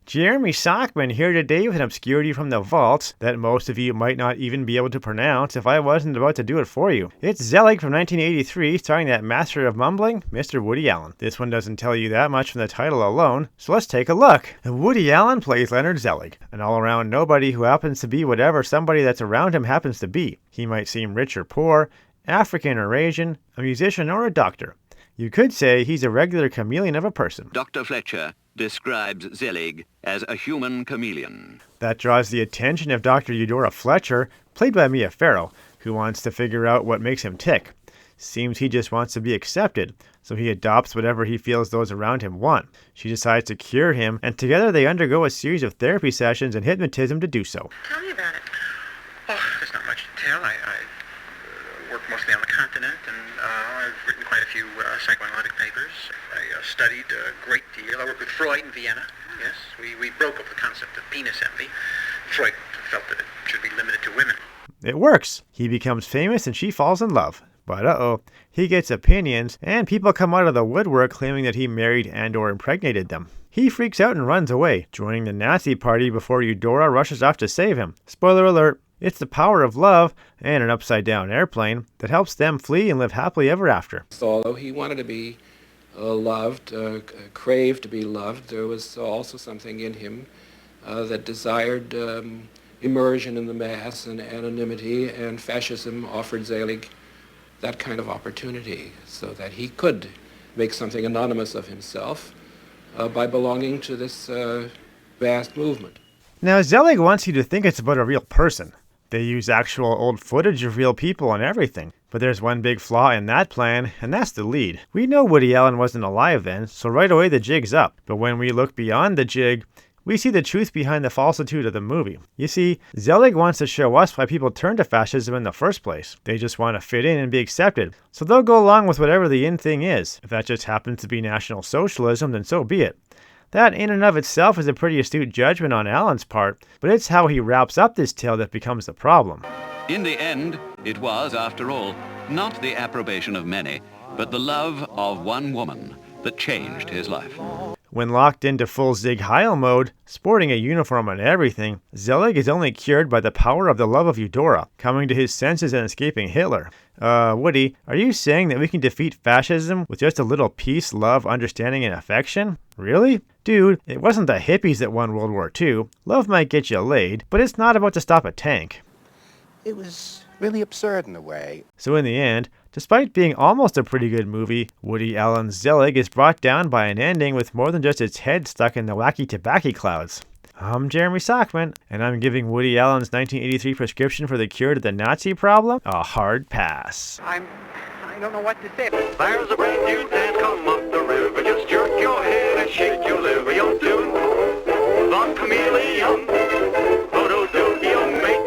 Jeremy Sockman here today with an obscurity from the vaults that most of you might not even be able to pronounce if I wasn't about to do it for you. It's Zelig from 1983, starring that master of mumbling, Mr. Woody Allen. This one doesn't tell you that much from the title alone, so let's take a look. Woody Allen plays Leonard Zelig, an all-around nobody who happens to be whatever somebody that's around him happens to be. He might seem rich or poor, African or Asian, a musician or a doctor. You could say he's a regular chameleon of a person. Dr. Fletcher describes Zelig as a human chameleon. That draws the attention of Dr. Eudora Fletcher, played by Mia Farrow, who wants to figure out what makes him tick. Seems he just wants to be accepted, so he adopts whatever he feels those around him want. She decides to cure him, and together they undergo a series of therapy sessions and hypnotism to do so. Tell me about it. Oh, there's not much to tell. I work mostly on the continent, and I've written quite a few psychoanalytic papers. I studied a great deal. I worked with Freud in Vienna. Yes, we broke up the concept of penis envy. Freud felt that it should be limited to women. It works. He becomes famous and she falls in love. But he gets opinions, and people come out of the woodwork claiming that he married and or impregnated them. He freaks out and runs away, joining the Nazi party before Eudora rushes off to save him. Spoiler alert. It's the power of love and an upside-down airplane that helps them flee and live happily ever after. Although he wanted to be loved, craved to be loved, there was also something in him that desired immersion in the mass and anonymity, and fascism offered Zelig that kind of opportunity so that he could make something anonymous of himself by belonging to this vast movement. Now, Zelig wants you to think it's about a real person. They use actual old footage of real people and everything. But there's one big flaw in that plan, and that's the lead. We know Woody Allen wasn't alive then, so right away the jig's up. But when we look beyond the jig, we see the truth behind the falsitude of the movie. You see, Zelig wants to show us why people turn to fascism in the first place. They just want to fit in and be accepted. So they'll go along with whatever the in thing is. If that just happens to be National Socialism, then so be it. That in and of itself is a pretty astute judgment on Allen's part, but it's how he wraps up this tale that becomes the problem. In the end, it was, after all, not the approbation of many, but the love of one woman that changed his life. When locked into full Zig Heil mode, sporting a uniform and everything, Zelig is only cured by the power of the love of Eudora, coming to his senses and escaping Hitler. Woody, are you saying that we can defeat fascism with just a little peace, love, understanding, and affection? Really? Dude, it wasn't the hippies that won World War II. Love might get you laid, but it's not about to stop a tank. It was really absurd in a way. So in the end, despite being almost a pretty good movie, Woody Allen's Zelig is brought down by an ending with more than just its head stuck in the wacky tobacco clouds. I'm Jeremy Sockman, and I'm giving Woody Allen's 1983 prescription for the cure to the Nazi problem a hard pass. I don't know what to say. There's a brand new dance come up the river. Just jerk your head and shake your liver. You'll do the chameleon. Photos do, you'll make